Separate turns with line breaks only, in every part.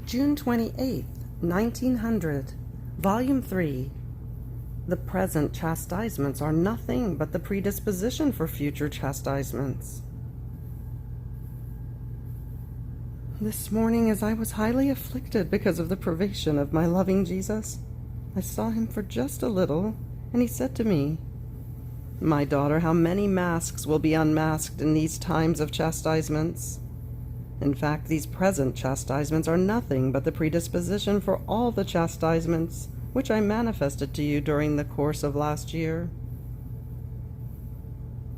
June 28th, 1900, Volume 3. The present chastisements are nothing but the predisposition for future chastisements. This morning, as I was highly afflicted because of the privation of my loving Jesus, I saw him for just a little, and he said to me, "My daughter, how many masks will be unmasked in these times of chastisements? In fact, these present chastisements are nothing but the predisposition for all the chastisements which I manifested to you during the course of last year."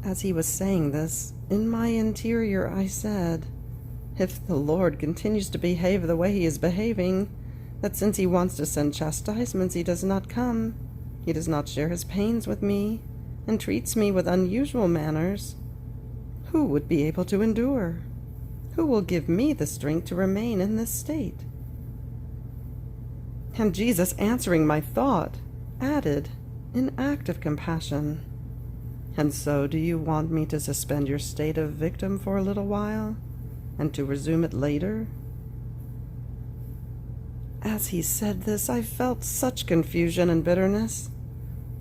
As he was saying this, in my interior I said, if the Lord continues to behave the way he is behaving, that since he wants to send chastisements he does not come, he does not share his pains with me, and treats me with unusual manners, who would be able to endure? Who will give me the strength to remain in this state? And Jesus, answering my thought, added, in act of compassion, "And so do you want me to suspend your state of victim for a little while, and to resume it later?" As he said this, I felt such confusion and bitterness,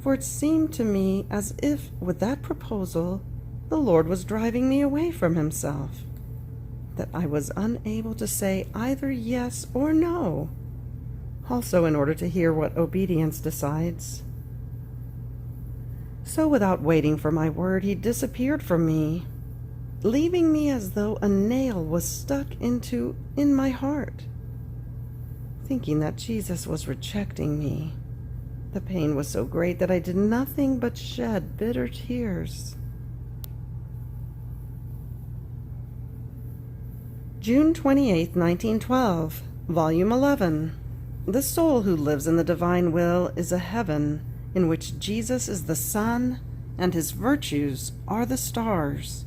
for it seemed to me as if, with that proposal, the Lord was driving me away from himself, that I was unable to say either yes or no, also in order to hear what obedience decides. So without waiting for my word, he disappeared from me, leaving me as though a nail was stuck in my heart. Thinking that Jesus was rejecting me, the pain was so great that I did nothing but shed bitter tears. June 28, 1912, Volume 11. The soul who lives in the divine will is a heaven in which Jesus is the sun and his virtues are the stars.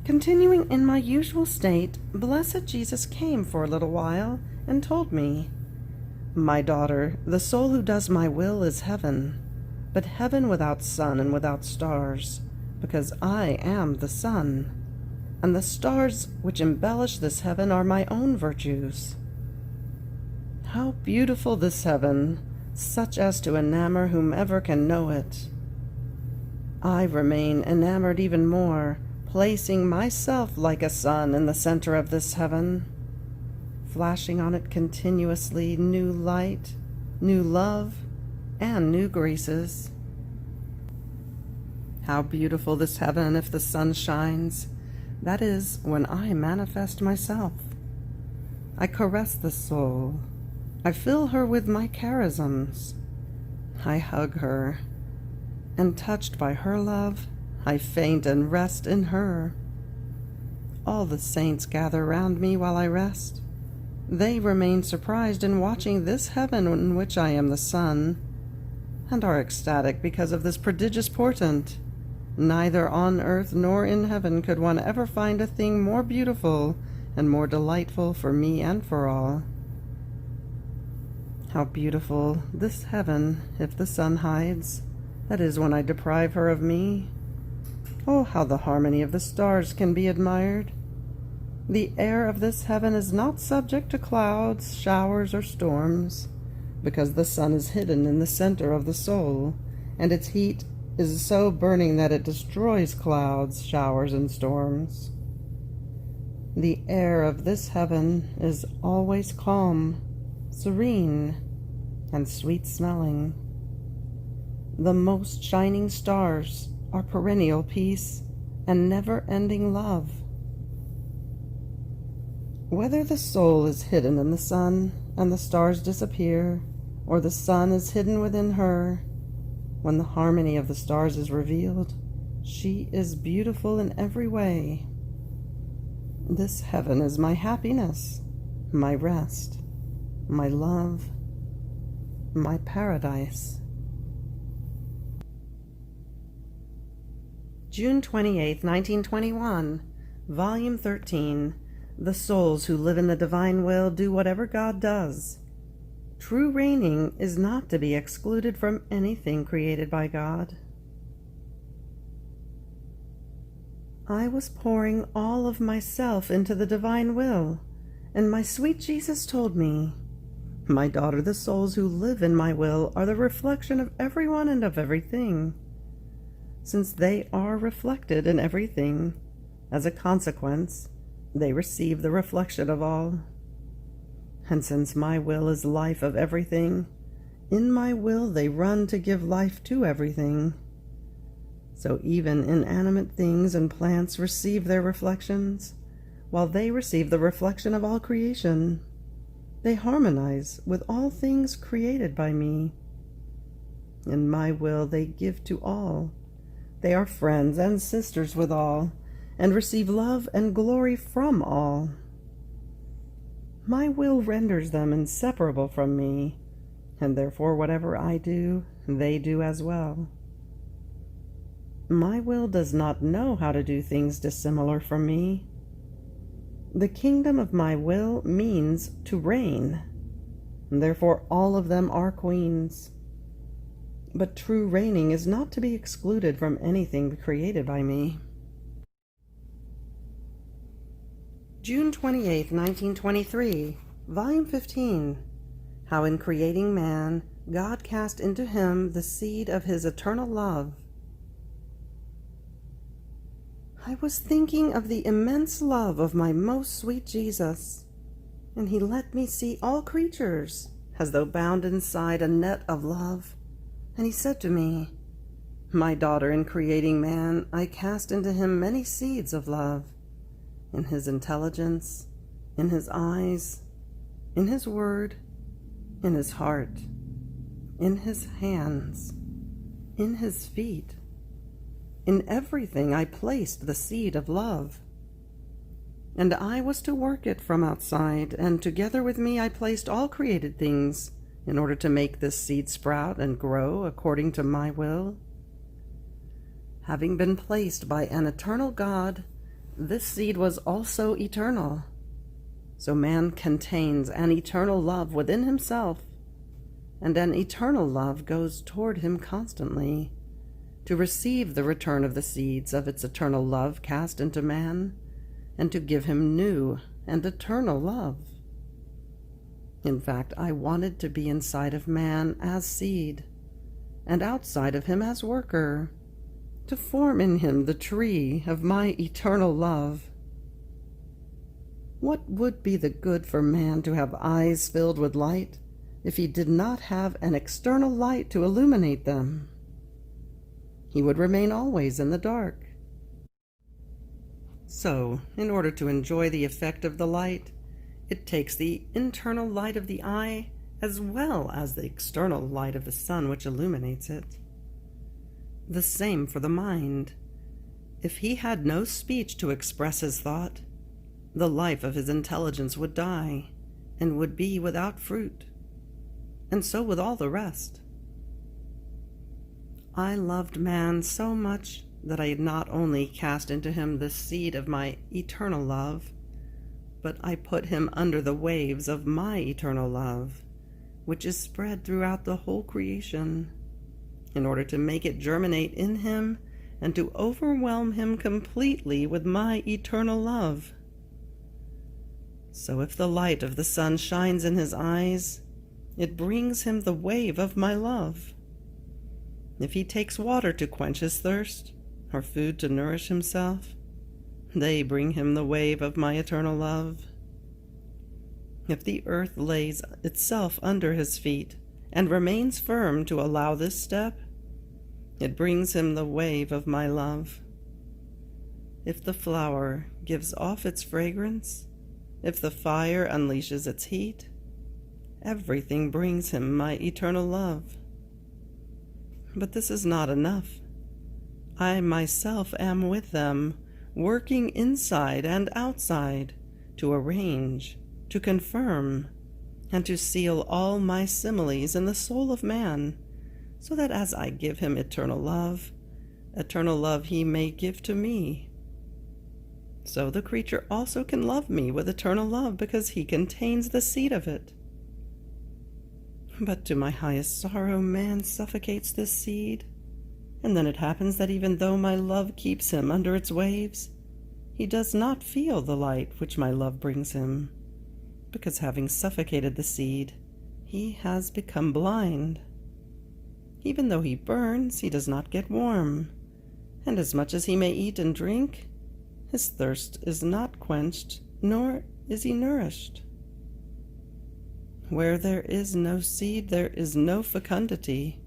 Continuing in my usual state, blessed Jesus came for a little while and told me, "My daughter, the soul who does my will is heaven, but heaven without sun and without stars, because I am the sun, and the stars which embellish this heaven are my own virtues. How beautiful this heaven, such as to enamor whomever can know it. I remain enamored even more, placing myself like a sun in the center of this heaven, flashing on it continuously new light, new love, and new graces. How beautiful this heaven if the sun shines, that is, when I manifest myself. I caress the soul. I fill her with my charisms. I hug her, and touched by her love, I faint and rest in her. All the saints gather round me while I rest. They remain surprised in watching this heaven in which I am the sun, and are ecstatic because of this prodigious portent. Neither on earth nor in heaven could one ever find a thing more beautiful and more delightful for me and for all. How beautiful this heaven if the sun hides, that is, when I deprive her of me. Oh, how the harmony of the stars can be admired. The air of this heaven is not subject to clouds, showers, or storms, because the sun is hidden in the center of the soul, and its heat is so burning that it destroys clouds, showers, and storms. The air of this heaven is always calm, serene, and sweet-smelling. The most shining stars are perennial peace and never-ending love. Whether the soul is hidden in the sun and the stars disappear, or the sun is hidden within her, when the harmony of the stars is revealed, she is beautiful in every way. This heaven is my happiness, my rest, my love, my paradise. June 28, 1921, Volume 13. The souls who live in the divine will do whatever God does. True reigning is not to be excluded from anything created by God. I was pouring all of myself into the divine will, and my sweet Jesus told me, "My daughter, the souls who live in my will are the reflection of everyone and of everything. Since they are reflected in everything, as a consequence, they receive the reflection of all. And since my will is life of everything, in my will they run to give life to everything. So even inanimate things and plants receive their reflections, while they receive the reflection of all creation. They harmonize with all things created by me. In my will they give to all. They are friends and sisters with all, and receive love and glory from all. My will renders them inseparable from me, and therefore whatever I do, they do as well. My will does not know how to do things dissimilar from me. The kingdom of my will means to reign, and therefore all of them are queens. But true reigning is not to be excluded from anything created by me." June 28, 1923, Volume 15. How in creating man, God cast into him the seed of his eternal love. I was thinking of the immense love of my most sweet Jesus, and he let me see all creatures as though bound inside a net of love. And he said to me, "My daughter, in creating man, I cast into him many seeds of love, in his intelligence, in his eyes, in his word, in his heart, in his hands, in his feet. In everything I placed the seed of love. And I was to work it from outside, and together with me I placed all created things in order to make this seed sprout and grow according to my will. Having been placed by an eternal God, this seed was also eternal. So man contains an eternal love within himself, and an eternal love goes toward him constantly, to receive the return of the seeds of its eternal love cast into man, and to give him new and eternal love. In fact, I wanted to be inside of man as seed, and outside of him as worker, to form in him the tree of my eternal love. What would be the good for man to have eyes filled with light if he did not have an external light to illuminate them? He would remain always in the dark. So, in order to enjoy the effect of the light, it takes the internal light of the eye as well as the external light of the sun which illuminates it. The same for the mind. If he had no speech to express his thought, the life of his intelligence would die and would be without fruit, and so with all the rest. I loved man so much that I had not only cast into him the seed of my eternal love, but I put him under the waves of my eternal love, which is spread throughout the whole creation, in order to make it germinate in him and to overwhelm him completely with my eternal love. So if the light of the sun shines in his eyes, it brings him the wave of my love. If he takes water to quench his thirst, or food to nourish himself, they bring him the wave of my eternal love. If the earth lays itself under his feet and remains firm to allow this step, it brings him the wave of my love. If the flower gives off its fragrance, if the fire unleashes its heat, everything brings him my eternal love. But this is not enough. I myself am with them, working inside and outside, to arrange, to confirm, and to seal all my similes in the soul of man, so that as I give him eternal love he may give to me. So the creature also can love me with eternal love, because he contains the seed of it. But to my highest sorrow, man suffocates this seed, and then it happens that even though my love keeps him under its waves, he does not feel the light which my love brings him, because having suffocated the seed, he has become blind. Even though he burns, he does not get warm, and as much as he may eat and drink, his thirst is not quenched, nor is he nourished. Where there is no seed, there is no fecundity.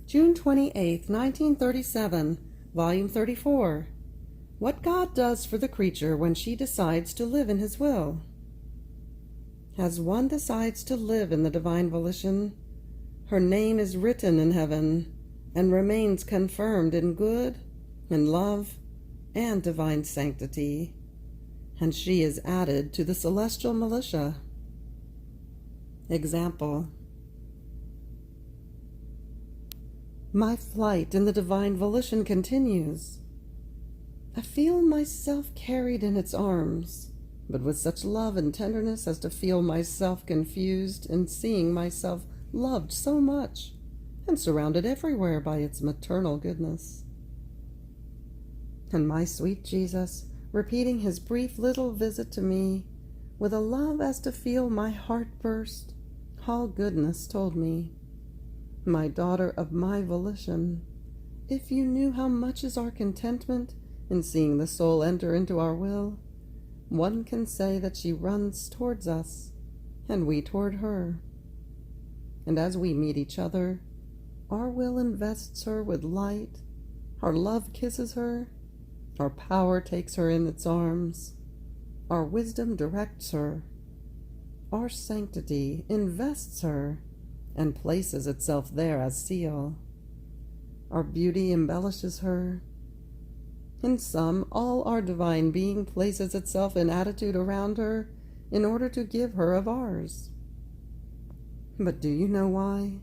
June 28, 1937, Volume 34. What God Does for the Creature When She Decides to Live in His Will. As one decides to live in the divine volition, her name is written in heaven and remains confirmed in good, in love, and divine sanctity, and she is added to the celestial militia. Example: my flight in the divine volition continues. I feel myself carried in its arms, but with such love and tenderness as to feel myself confused in seeing myself loved so much and surrounded everywhere by its maternal goodness. And my sweet Jesus, repeating his brief little visit to me with a love as to feel my heart burst, all goodness told me, my daughter of my volition, if you knew how much is our contentment in seeing the soul enter into our will, one can say that she runs towards us, and we toward her. And as we meet each other, our will invests her with light, our love kisses her, our power takes her in its arms, our wisdom directs her, our sanctity invests her and places itself there as seal. Our beauty embellishes her. In sum, all our divine being places itself in attitude around her in order to give her of ours. But do you know why?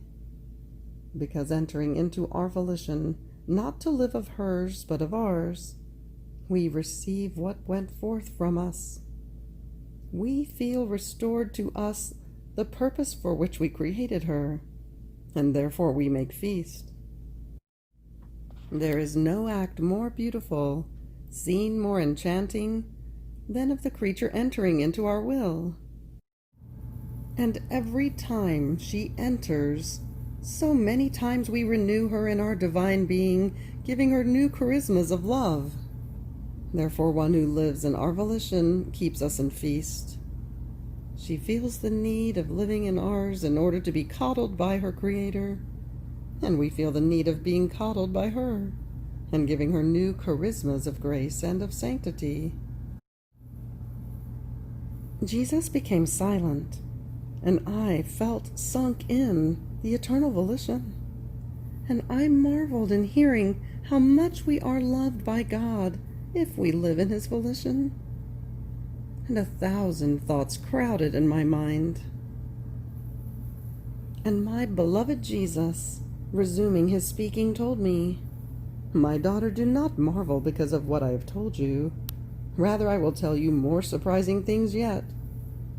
Because entering into our volition, not to live of hers but of ours, we receive what went forth from us. We feel restored to us the purpose for which we created her, and therefore we make feast. There is no act more beautiful, scene more enchanting, than of the creature entering into our will. And every time she enters, so many times we renew her in our divine being, giving her new charismas of love. Therefore one who lives in our volition keeps us in feast. She feels the need of living in ours in order to be coddled by her Creator, and we feel the need of being coddled by her, and giving her new charismas of grace and of sanctity. Jesus became silent, and I felt sunk in the eternal volition, and I marveled in hearing how much we are loved by God if we live in his volition. And 1,000 thoughts crowded in my mind. And my beloved Jesus, resuming his speaking, told me, "My daughter, do not marvel because of what I have told you. Rather, I will tell you more surprising things yet.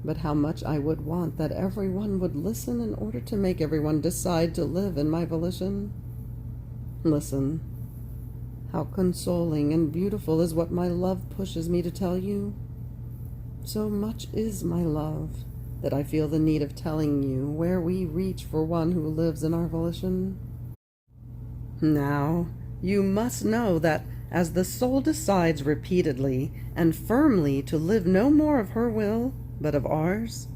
But how much I would want that everyone would listen in order to make everyone decide to live in my volition. Listen. How consoling and beautiful is what my love pushes me to tell you. So much is my love that I feel the need of telling you where we reach for one who lives in our volition. Now, you must know that as the soul decides repeatedly and firmly to live no more of her will, but of ours,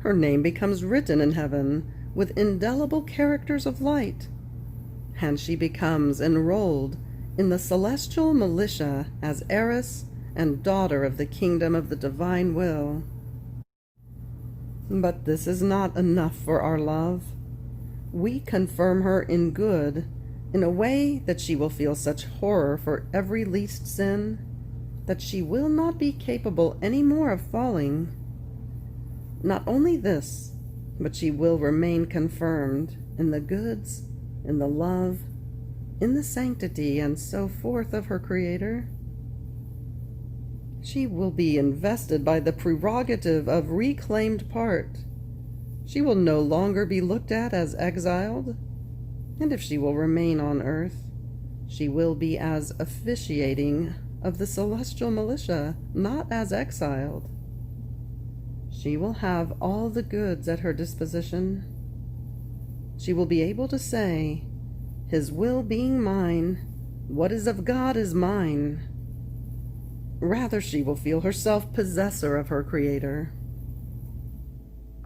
her name becomes written in heaven with indelible characters of light, and she becomes enrolled in the celestial militia as heiress and daughter of the kingdom of the divine will. But this is not enough for our love. We confirm her in good, in a way that she will feel such horror for every least sin, that she will not be capable any more of falling. Not only this, but she will remain confirmed in the goods, in the love, in the sanctity, and so forth of her Creator. She will be invested by the prerogative of reclaimed part. She will no longer be looked at as exiled, and if she will remain on earth, She will be as officiating of the celestial militia, not as exiled. She will have all the goods at her disposition. She will be able to say, "His will being mine, what is of God is mine." Rather, she will feel herself possessor of her Creator.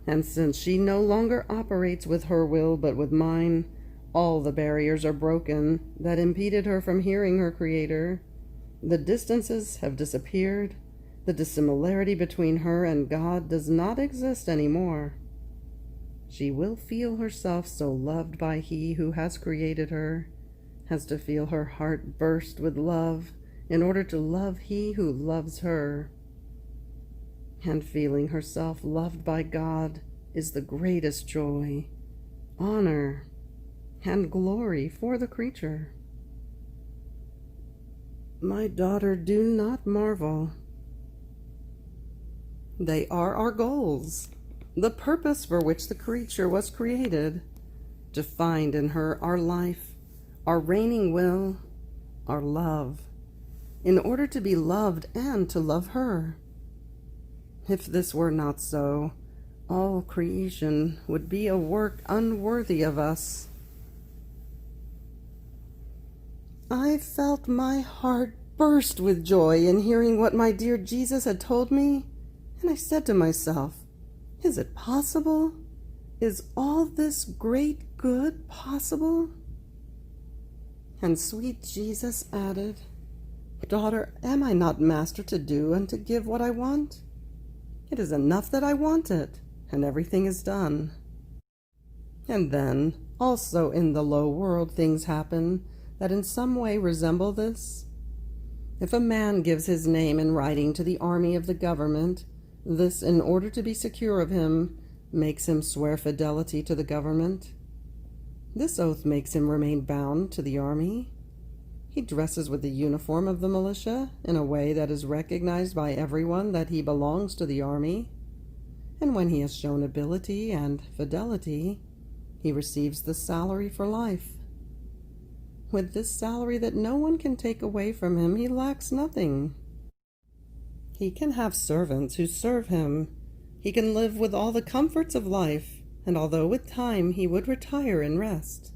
And since she no longer operates with her will but with mine, all the barriers are broken that impeded her from hearing her Creator. The distances have disappeared. The dissimilarity between her and God does not exist anymore. She will feel herself so loved by He who has created her, as to feel her heart burst with love in order to love He who loves her. And feeling herself loved by God is the greatest joy, honor, and glory for the creature. My daughter, do not marvel. They are our goals, the purpose for which the creature was created, to find in her our life, our reigning will, our love, in order to be loved and to love her. If this were not so, all creation would be a work unworthy of us. I felt my heart burst with joy in hearing what my dear Jesus had told me, and I said to myself, "Is it possible? Is all this great good possible?" And sweet Jesus added, "Daughter, am I not master to do and to give what I want? It is enough that I want it, and everything is done." And then, also in the low world, things happen that in some way resemble this. If a man gives his name in writing to the army of the government, this, in order to be secure of him, makes him swear fidelity to the government. This oath makes him remain bound to the army. He dresses with the uniform of the militia in a way that is recognized by everyone that he belongs to the army. And when he has shown ability and fidelity, he receives the salary for life. With this salary that no one can take away from him, he lacks nothing. He can have servants who serve him. He can live with all the comforts of life, and although with time he would retire and rest.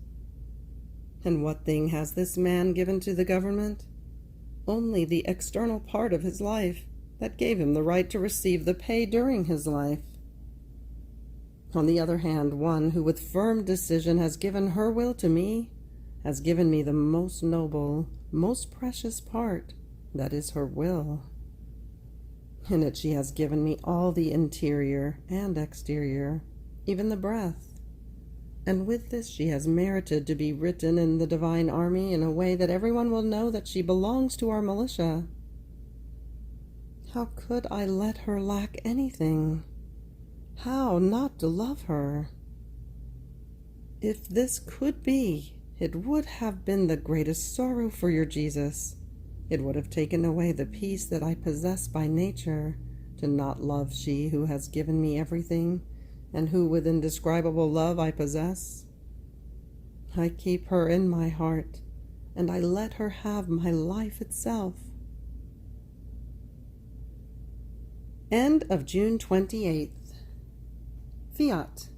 And what thing has this man given to the government? Only the external part of his life that gave him the right to receive the pay during his life. On the other hand, one who with firm decision has given her will to me, has given me the most noble, most precious part, that is her will. In it she has given me all the interior and exterior, even the breath. And with this she has merited to be written in the divine army in a way that everyone will know that she belongs to our militia. How could I let her lack anything? How not to love her? If this could be, it would have been the greatest sorrow for your Jesus. It would have taken away the peace that I possess by nature, to not love she who has given me everything, and who with indescribable love I possess. I keep her in my heart, and I let her have my life itself. End of June 28th. Fiat.